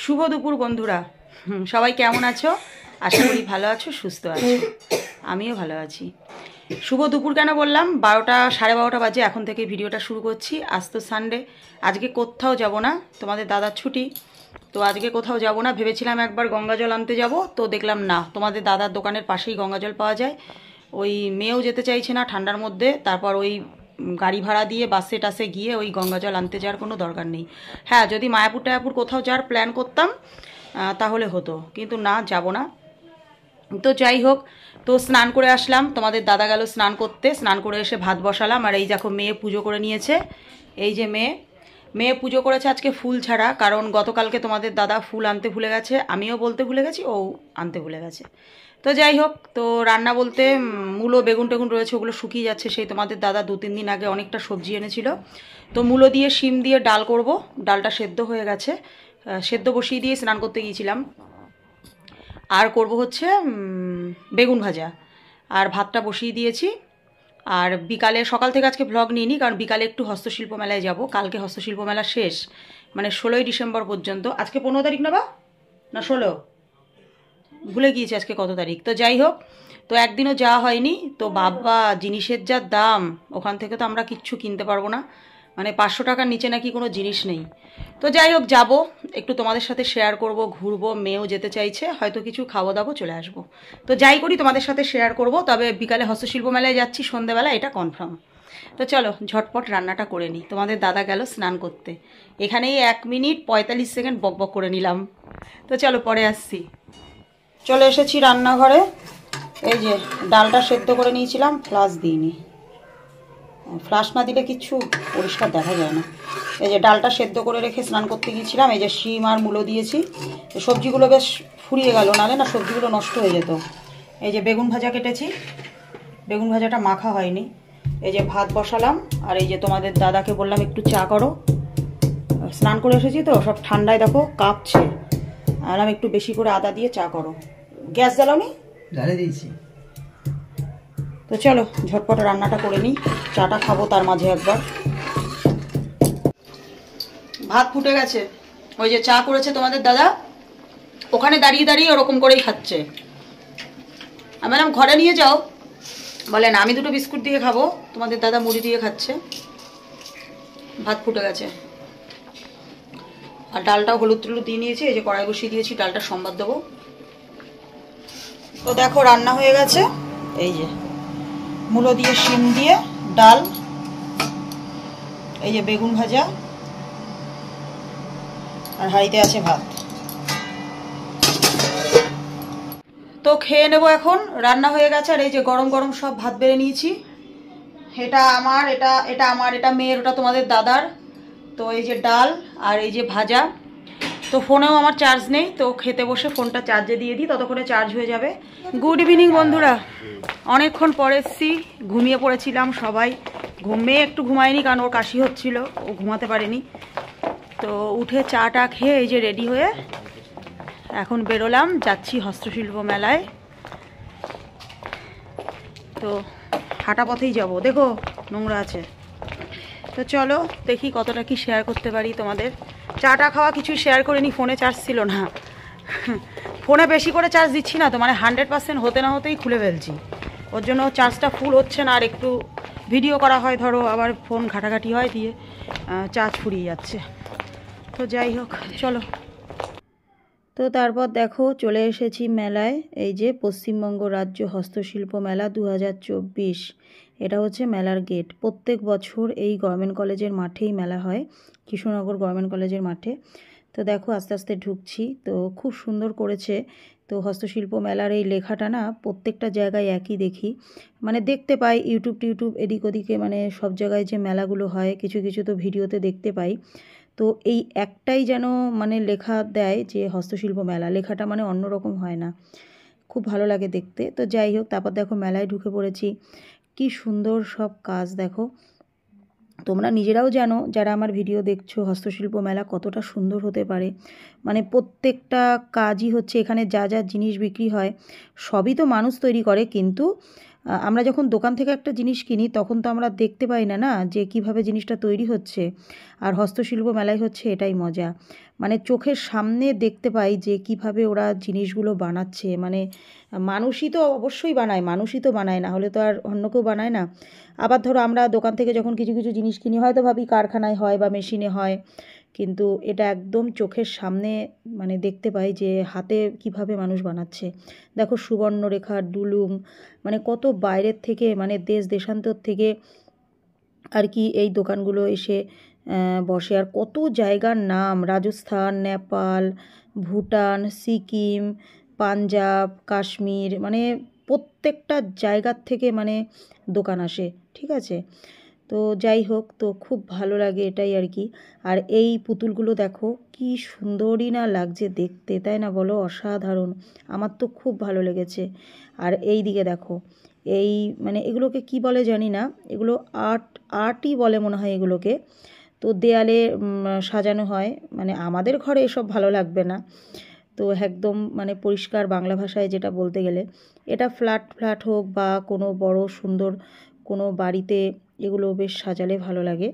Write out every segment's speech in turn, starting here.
শুভ দুপুর বন্ধুরা, সবাই কেমন আছো? আশা করি ভালো আছো, সুস্থ আছো। আমিও ভালো আছি। শুভ দুপুর কেন বললাম? 12টা 12:30 বাজে এখন থেকে ভিডিওটা শুরু করছি। আজ তো সানডে, আজকে কোথাও যাব না, তোমাদের দাদার ছুটি। তো আজকে কোথাও যাব না, ভেবেছিলাম একবার গঙ্গা জল আনতে যাব, তো দেখলাম না, তোমাদের দাদার দোকানের পাশেই গঙ্গা জল পাওয়া যায়। ওই মেয়েও যেতে চাইছে না ঠান্ডার মধ্যে, তারপর ওই গাড়ি ভাড়া দিয়ে বাসে টাসে গিয়ে ওই গঙ্গা জল আনতে যাওয়ার কোনো দরকার নেই। হ্যাঁ, যদি মায়াপুর টায়াপুর কোথাও যাওয়ার প্ল্যান করতাম তাহলে হতো, কিন্তু না, যাব না। তো যাই হোক, তো স্নান করে আসলাম, তোমাদের দাদা গেল স্নান করতে, স্নান করে এসে ভাত বসালাম। আর এই দেখো মেয়ে পুজো করে নিয়েছে। এই যে মেয়ে পুজো করেছে আজকে ফুল ছাড়া, কারণ গতকালকে তোমাদের দাদা ফুল আনতে ভুলে গেছে, আমিও বলতে ভুলে গেছি, ও আনতে ভুলে গেছে। তো যাই হোক, তো রান্না বলতে মূলো বেগুন টেগুন রয়েছে, ওগুলো শুকিয়ে যাচ্ছে। সেই তোমাদের দাদা 2-3 দিন আগে অনেকটা সবজি এনেছিল, তো মূলো দিয়ে শিম দিয়ে ডাল করব। ডালটা সেদ্ধ হয়ে গেছে, সেদ্ধ বসিয়ে দিয়ে স্নান করতে গিয়েছিলাম। আর করব হচ্ছে বেগুন ভাজা, আর ভাতটা বসিয়ে দিয়েছি। আর বিকালে, সকাল থেকে আজকে ভ্লগ নিইনি, কারণ বিকালে একটু হস্তশিল্প মেলায় যাব। কালকে হস্তশিল্প মেলা শেষ, মানে 16ই ডিসেম্বর পর্যন্ত। আজকে 15 তারিখ না, না 16, ভুলে গিয়েছি আজকে কত তারিখ। তো যাই হোক, তো একদিনও যাওয়া হয়নি। তো বাবা, জিনিসের যা দাম, ওখান থেকে তো আমরা কিচ্ছু কিনতে পারবো না, মানে 500 টাকার নিচে নাকি কোনো জিনিস নেই। তো যাই হোক, যাব, একটু তোমাদের সাথে শেয়ার করব, ঘুরবো, মেয়েও যেতে চাইছে, হয়তো কিছু খাওয়া দাবো, চলে আসবো। তো যাই করি তোমাদের সাথে শেয়ার করব। তবে বিকালে হস্তশিল্প মেলায় যাচ্ছি সন্ধ্যেবেলা, এটা কনফার্ম। তো চলো ঝটপট রান্নাটা করে নিই। তোমাদের দাদা গেল স্নান করতে, এখানেই 1 মিনিট 45 সেকেন্ড বকবক করে নিলাম। তো চলো পরে আসছি। চলে এসেছি রান্নাঘরে। এই যে ডালটা সেদ্ধ করে নিয়েছিলাম, ফ্লাশ দিইনি, ফ্লাশ না দিলে কিচ্ছু পরিষ্কার দেখা যায় না। এই যে ডালটা সেদ্ধ করে রেখে স্নান করতে গিয়েছিলাম। এই যে শিম আর মূলো দিয়েছি, সবজিগুলো বেশ ফুরিয়ে গেল, নাহলে না সবজিগুলো নষ্ট হয়ে যেত। এই যে বেগুন ভাজা কেটেছি, বেগুন ভাজাটা মাখা হয়নি। এই যে ভাত বসালাম। আর এই যে তোমাদের দাদাকে বললাম একটু চা করো, স্নান করে এসেছি তো সব ঠান্ডায় দেখো কাঁপছে, আর আমি একটু বেশি করে আদা দিয়ে চা করো। গ্যাস জ্বালাওনি? জ্বালিয়ে দিয়েছি। তো চলো ঝটপট রান্নাটা করে নিই, চাটা খাবো তার মাঝে একবার। ভাত ফুটে গেছে, ওই যে চা করেছে তোমাদের দাদা, ওখানে দাঁড়িয়ে দাঁড়িয়ে ওরকম করেই খাচ্ছে। আমি বললাম ঘরে নিয়ে যাও, বলে না, আমি 2টো বিস্কুট দিয়ে খাবো, তোমাদের দাদা মুড়ি দিয়ে খাচ্ছে। ভাত ফুটে গেছে, আর ডালটাও হলুদ টলুদ দিয়ে নিয়েছি। এই যে কড়াই বসিয়ে দিয়েছি, ডালটা সম্বাদ দেবো। তো দেখো রান্না হয়ে গেছে। এই যে মূলো দিয়ে শিম দিয়ে ডাল, এই যে বেগুন ভাজা, আর হাঁড়িতে আছে ভাত। তো খেয়ে নেবো এখন, রান্না হয়ে গেছে। আর এই যে গরম গরম সব ভাত বেড়ে নিয়েছি। এটা আমার, এটা আমার, এটা মেয়ের, ওটা তোমাদের দাদার। তো এই যে ডাল আর এই যে ভাজা। তো ফোনেও আমার চার্জ নেই, তো খেতে বসে ফোনটা চার্জে দিয়ে দিই, ততক্ষণে চার্জ হয়ে যাবে। গুড ইভিনিং বন্ধুরা, অনেকক্ষণ পরে এসছি। ঘুমিয়ে পড়েছিলাম সবাই, মেয়ে একটু ঘুমায়নি, কারণ ওর কাশি হচ্ছিল, ও ঘুমাতে পারেনি। তো উঠে চাটা খেয়ে এই যে রেডি হয়ে এখন বেরোলাম, যাচ্ছি হস্তশিল্প মেলায়। তো হাঁটা পথেই যাব, দেখো নোংরা আছে। তো চলো দেখি কতটা কি শেয়ার করতে পারি তোমাদের। চাটা খাওয়া কিছুই শেয়ার করিনি, ফোনে চার্জ ছিল না। ফোনে বেশি করে চার্জ দিচ্ছি না তো, মানে 100% হতে না হতেই খুলে ফেলছি, ওর জন্য চার্জটা ফুল হচ্ছে না। আর একটু ভিডিও করা হয় ধরো, আবার ফোন ঘাটাঘাটি হয়, দিয়ে চার্জ ফুরিয়ে যাচ্ছে। তো যাই হোক চলো। তো তারপর দেখো চলে এসেছি মেলায়। এই যে পশ্চিমবঙ্গ রাজ্য হস্তশিল্প মেলা 2024, এটা হচ্ছে মেলার গেট। প্রত্যেক বছর এই গভর্নমেন্ট কলেজের মাঠেই মেলা হয়, কৃষ্ণনগর গভর্নমেন্ট কলেজের মাঠে। তো দেখো আস্তে আস্তে ঢুকছি, তো খুব সুন্দর করেছে। তো হস্তশিল্প মেলার এই লেখাটা না প্রত্যেকটা জায়গায় একই দেখি, মানে দেখতে পাই ইউটিউব এদিক ওদিকে, মানে সব জায়গায় যে মেলাগুলো হয় কিছু কিছু তো ভিডিওতে দেখতে পাই। তো এই একটাই যেন মানে লেখা দেয় যে হস্তশিল্প মেলা, লেখাটা মানে অন্যরকম হয় না, খুব ভালো লাগে দেখতে। তো যাই হোক, তারপর দেখো মেলায় ঢুকে পড়েছি, কি সুন্দর সব কাজ দেখো। তোমরা নিজেরাও জানো যারা আমার ভিডিও দেখছো, হস্তশিল্প মেলা কতটা সুন্দর হতে পারে। মানে প্রত্যেকটা কাজই হচ্ছে, এখানে যা যা জিনিস বিক্রি হয় সবই তো মানুষ তৈরি করে, কিন্তু আমরা যখন দোকান থেকে একটা জিনিস কিনি তখন তো আমরা দেখতে পাই না, না যে কিভাবে জিনিসটা তৈরি হচ্ছে। আর হস্তশিল্প মেলায় হচ্ছে এটাই মজা, মানে চোখের সামনে দেখতে পাই যে কিভাবে ওরা জিনিসগুলো বানাচ্ছে। মানে মানুষই তো অবশ্যই বানায়, মানুষই তো বানায়, না হলে তো আর অন্য কেউ বানায় না। আবার ধরো আমরা দোকান থেকে যখন কিছু কিছু জিনিস কিনি হয়তো ভাবি কারখানায় হয় বা মেশিনে হয়, কিন্তু এটা একদম চোখের সামনে মানে দেখতে পাই যে হাতে কিভাবে মানুষ বানাচ্ছে। দেখো সুবর্ণরেখা, ডুলুং, মানে কত বাইরের থেকে, মানে দেশ দেশান্তর থেকে আর কি এই দোকানগুলো এসে বসে। আর কত জায়গার নাম, রাজস্থান, নেপাল, ভুটান, সিকিম, পাঞ্জাব, কাশ্মীর, মানে প্রত্যেকটা জায়গার থেকে মানে দোকান আসে, ঠিক আছে। তো যাই হোক, তো খুব ভালো লাগে এটাই আর কি। আর এই পুতুলগুলো দেখো কি সুন্দরই না লাগছে দেখতে, তাই না বলো? অসাধারণ, আমার তো খুব ভালো লেগেছে। আর এই দিকে দেখো, এই মানে এগুলোকে কি বলে জানি না, এগুলো আর্টই বলে মনে হয় এগুলোকে। তো দেয়ালে সাজানো হয়, মানে আমাদের ঘরে এসব ভালো লাগবে না। তো একদম মানে পরিষ্কার বাংলা ভাষায় যেটা বলতে গেলে, এটা ফ্ল্যাট ফ্ল্যাট হোক বা কোনো বড় সুন্দর কোনো বাড়িতে এগুলো বেশ সাজালে ভালো লাগে।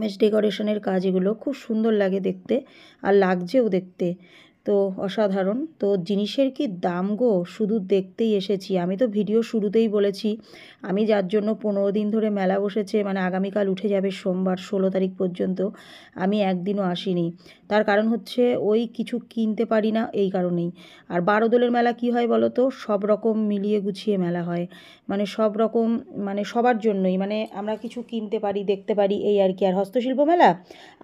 বেশ ডেকোরেশনের কাজ, এগুলো খুব সুন্দর লাগে দেখতে আর লাগছেও দেখতে। তো অসাধারণ। তো জিনিসের কি দাম গো, শুধু দেখতেই এসেছি। আমি তো ভিডিও শুরুতেই বলেছি আমি যার জন্য 15 দিন ধরে মেলা বসেছে, মানে আগামীকাল উঠে যাবে সোমবার 16 তারিখ পর্যন্ত, আমি একদিনও আসিনি। তার কারণ হচ্ছে ওই কিছু কিনতে পারি না এই কারণেই। আর বারোদোলের মেলা কি হয় বলো তো, সব রকম মিলিয়ে গুছিয়ে মেলা হয়, মানে সব রকম, মানে সবার জন্যই, মানে আমরা কিছু কিনতে পারি, দেখতে পারি, এই আর কি। আর হস্তশিল্প মেলা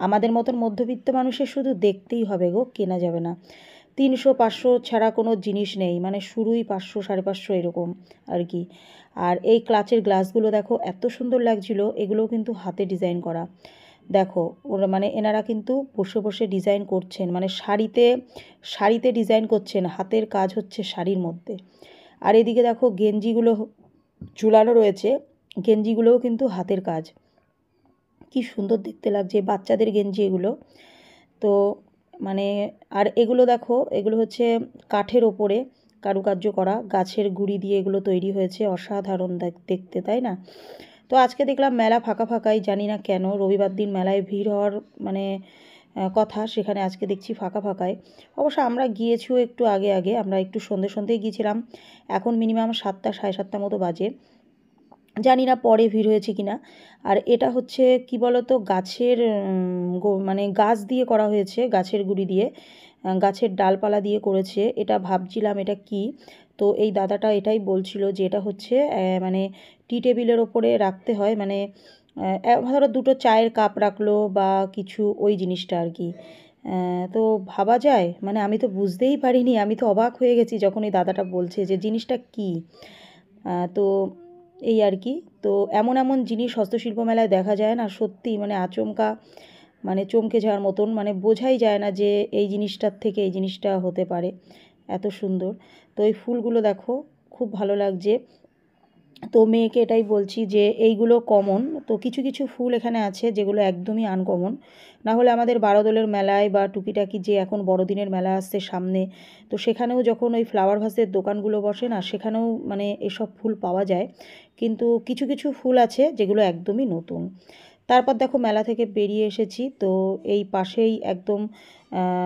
আমাদের মতন মধ্যবিত্ত মানুষের শুধু দেখতেই হবে গো, কেনা যাবে না। 300-500 ছাড়া কোনো জিনিস নেই, মানে শুরুই 500 550 এরকম আর কি। আর এই ক্লাচের গ্লাসগুলো দেখো এত সুন্দর লাগছিল, এগুলোও কিন্তু হাতে ডিজাইন করা। দেখো ওরা মানে এনারা কিন্তু বসে বসে ডিজাইন করছেন, মানে শাড়িতে শাড়িতে ডিজাইন করছেন, হাতের কাজ হচ্ছে শাড়ির মধ্যে। আর এদিকে দেখো গেঞ্জিগুলো ঝুলানো রয়েছে, গেঞ্জিগুলোও কিন্তু হাতের কাজ, কি সুন্দর দেখতে লাগছে, বাচ্চাদের গেঞ্জি এগুলো। তো মানে আর এগুলো দেখো, এগুলো হচ্ছে কাঠের ওপরে কারুকার্য করা, গাছের গুঁড়ি দিয়ে এগুলো তৈরি হয়েছে, অসাধারণ দেখতে, তাই না? তো আজকে দেখলাম মেলা ফাঁকা ফাঁকাই, জানি না কেন, রবিবার দিন মেলায় ভিড় হওয়ার মানে কথা, সেখানে আজকে দেখছি ফাঁকা ফাঁকায়। অবশ্য আমরা গিয়েছিও একটু আগে আগে, আমরা একটু সন্ধে সন্ধেই গিয়েছিলাম, এখন মিনিমাম 7টা 7:30 মতো বাজে, জানি না পরে ভিড় হয়েছে কি না। আর এটা হচ্ছে কি বলতো, গাছের মানে গাছ দিয়ে করা হয়েছে, গাছের গুঁড়ি দিয়ে, গাছের ডালপালা দিয়ে করেছে। এটা ভাবছিলাম এটা কি, তো এই দাদাটা এটাই বলছিল যে এটা হচ্ছে মানে টি টেবিলের ওপরে রাখতে হয়, মানে ধরো দুটো চায়ের কাপ রাখলো বা কিছু, ওই জিনিসটা আর কি। তো ভাবা যায়, মানে আমি তো বুঝতেই পারিনি, আমি তো অবাক হয়ে গেছি যখন এই দাদাটা বলছে যে জিনিসটা কী। তো এই আর কি। তো এমন এমন জিনিস হস্তশিল্প মেলায় দেখা যায় না, সত্যি মানে আচমকা, মানে চমকে যাওয়ার মতন, মানে বোঝাই যায় না যে এই জিনিসটার থেকে এই জিনিসটা হতে পারে, এত সুন্দর। তো এই ফুলগুলো দেখো খুব ভালো লাগছে। তো মেয়েকে এটাই বলছি যে এইগুলো কমন, তো কিছু কিছু ফুল এখানে আছে যেগুলো একদমই আনকমন। না হলে আমাদের বারোদোলের মেলায় বা টুকিটাকি যে এখন বড়দিনের মেলা আসছে সামনে, তো সেখানেও যখন ওই ফ্লাওয়ার ভাসের দোকানগুলো বসে না, সেখানেও মানে এসব ফুল পাওয়া যায়, কিন্তু কিছু কিছু ফুল আছে যেগুলো একদমই নতুন। তারপর দেখো মেলা থেকে বেরিয়ে এসেছি, তো এই পাশেই একদম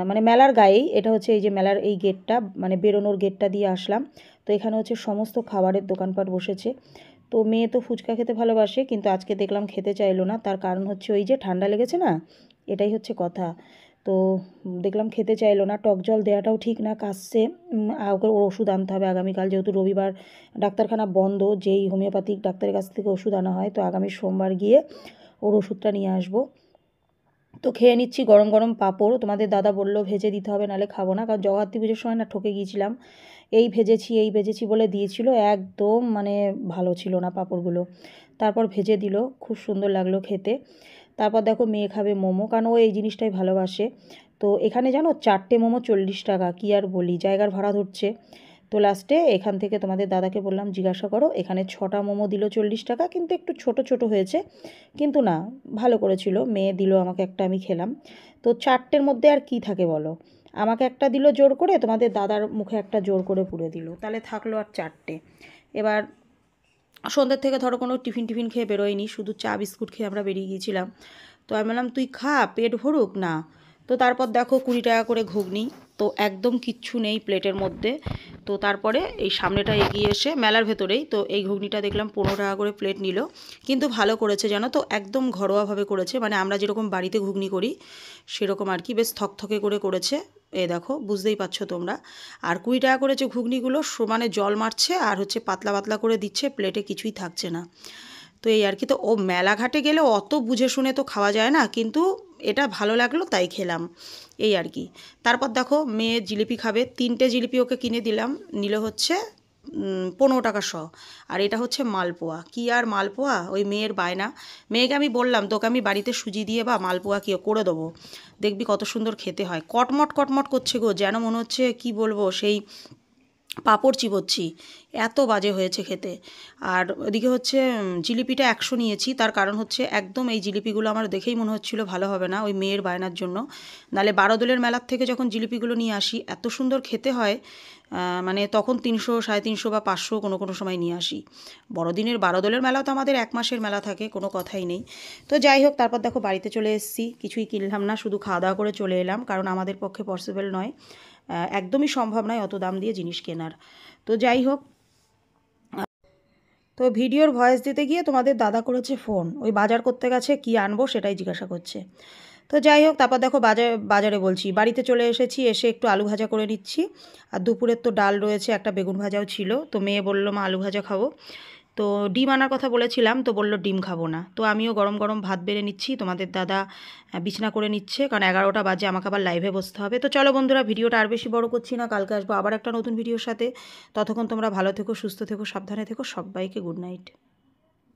মানে মেলার গায়েই, এটা হচ্ছে এই যে মেলার এই গেটটা, মানে বেরোনোর গেটটা দিয়ে আসলাম। তো এখানে হচ্ছে সমস্ত খাবারের দোকানপাট বসেছে। তো মেয়ে তো ফুচকা খেতে ভালোবাসে, কিন্তু আজকে দেখলাম খেতে চাইলো না, তার কারণ হচ্ছে ওই যে ঠান্ডা লেগেছে না, এটাই হচ্ছে কথা। তো দেখলাম খেতে চাইলো না, টক জল দেওয়াটাও ঠিক না, কাশছে, ওকে ওর ওষুধ আনতে হবে আগামীকাল, যেহেতু রবিবার ডাক্তারখানা বন্ধ, যেই হোমিওপ্যাথিক ডাক্তারের কাছ থেকে ওষুধ আনা হয়, তো আগামী সোমবার গিয়ে ওর ওষুধটা নিয়ে আসবো। তো খেয়ে নিচ্ছি গরম গরম পাঁপড়, তোমাদের দাদা বললো ভেজে দিতে হবে, নাহলে খাবো না, কারণ জগদ্ধাত্রী পুজোর সময় না ঠকে গিয়েছিলাম, এই ভেজেছি বলে দিয়েছিল, একদম মানে ভালো ছিল না পাঁপড়গুলো। তারপর ভেজে দিল, খুব সুন্দর লাগলো খেতে। তারপর দেখো মেয়ে খাবে মোমো, কারণ ও এই জিনিসটাই ভালোবাসে। তো এখানে জানো 4টে মোমো 40 টাকা, কী আর বলি, জায়গার ভাড়া ধরছে। তো লাস্টে এখান থেকে তোমাদের দাদাকে বললাম জিজ্ঞাসা করো, এখানে 6টা মোমো দিল 40 টাকা, কিন্তু একটু ছোট ছোট হয়েছে, কিন্তু না ভালো করেছিল। মেয়ে দিল আমাকে একটা, আমি খেলাম। তো 4টের মধ্যে আর কি থাকে বলো, আমাকে একটা দিল জোর করে, তোমাদের দাদার মুখে একটা জোর করে পুরে দিল, তাহলে থাকলো আর 4টে। এবার সন্ধ্যের থেকে ধরো কোনো টিফিন খেয়ে বেরোয়নি, শুধু চা বিস্কুট খেয়ে আমরা বেরিয়ে গিয়েছিলাম। তো আমি বললাম তুই খা, পেট ভরুক না। তো তারপর দেখো 20 টাকা করে ঘুগনি, তো একদম কিচ্ছু নেই প্লেটের মধ্যে। তো তারপরে এই সামনেটা এগিয়ে এসে মেলার ভেতরেই তো এই ঘুগনিটা দেখলাম 15 টাকা করে প্লেট নিল। কিন্তু ভালো করেছে জানো তো, একদম ঘরোয়াভাবে করেছে, মানে আমরা যেরকম বাড়িতে ঘুগনি করি সেরকম আর কি, বেশ থকথকে করে করেছে। এ দেখো বুঝতেই পারছো তোমরা। আর 20 টাকা করে যে ঘুগনিগুলো সমানে জল মারছে আর হচ্ছে পাতলা পাতলা করে দিচ্ছে, প্লেটে কিছুই থাকছে না। তো এই আর কি। তো ও মেলাঘাটে গেলে অত বুঝে শুনে তো খাওয়া যায় না, কিন্তু এটা ভালো লাগলো তাই খেলাম, এই আর কি। তারপর দেখো মেয়ে জিলিপি খাবে, 3টে জিলিপি ওকে কিনে দিলাম, নিল হচ্ছে 15 টাকা শ। আর এটা হচ্ছে মালপোয়া, কি আর মালপোয়া, ওই মেয়ের বায়না। মেয়েকে আমি বললাম তোকে আমি বাড়িতে সুজি দিয়ে বা মালপোয়া কি করে দেবো, দেখবি কত সুন্দর খেতে হয়। কটমট কটমট করছে গো, যেন মনে হচ্ছে কি বলবো, সেই পাঁপড় চিবোচ্ছি, এত বাজে হয়েছে খেতে। আর ওদিকে হচ্ছে জিলিপিটা 100 নিয়েছি, তার কারণ হচ্ছে একদম এই জিলিপিগুলো আমার দেখেই মনে হচ্ছিলো ভালো হবে না, ওই মেয়ের বায়নার জন্য। নালে বারোদোলের মেলার থেকে যখন জিলিপিগুলো নিয়ে আসি এত সুন্দর খেতে হয়, মানে তখন 300, 350 বা 500 কোনো কোনো সময় নিয়ে আসি। বড়দিনের বারোদোলের মেলাও তো আমাদের 1 মাসের মেলা থাকে, কোনো কথাই নেই। তো যাই হোক, তারপর দেখো বাড়িতে চলে এসেছি, কিছুই কিনলাম না, শুধু খাওয়া দাওয়া করে চলে এলাম, কারণ আমাদের পক্ষে পসিবল নয়, একদমই সম্ভব নয় অত দাম দিয়ে জিনিস কেনার। তো যাই হোক, তো ভিডিওর ভয়েস দিতে গিয়ে তোমাদের দাদা করেছে ফোন, ওই বাজার করতে গেছে, কি আনবো সেটাই জিজ্ঞাসা করছে। তো যাই হোক, তারপর দেখো বাজারে বলছি, বাড়িতে চলে এসেছি, এসে একটু আলু ভাজা করে নিচ্ছি। আর দুপুরের তো ডাল রয়েছে, একটা বেগুন ভাজাও ছিল, তো মেয়ে বললো মা আলু ভাজা খাবো। তো ডিম আনার কথা বলেছিলাম, তো বললো ডিম খাবো না। তো আমিও গরম গরম ভাত বেড়ে নিচ্ছি, তোমাদের দাদা বিছানা করে নিচ্ছে, কারণ 11টা বাজে, আমাকে আবার লাইভে বসতে হবে। তো চলো বন্ধুরা, ভিডিওটা আর বেশি বড় করছি না, কালকে আসবো আবার একটা নতুন ভিডিওর সাথে। ততক্ষণ তোমরা ভালো থেকো, সুস্থ থেকো, সাবধানে থেকো, সবাইকে গুড নাইট।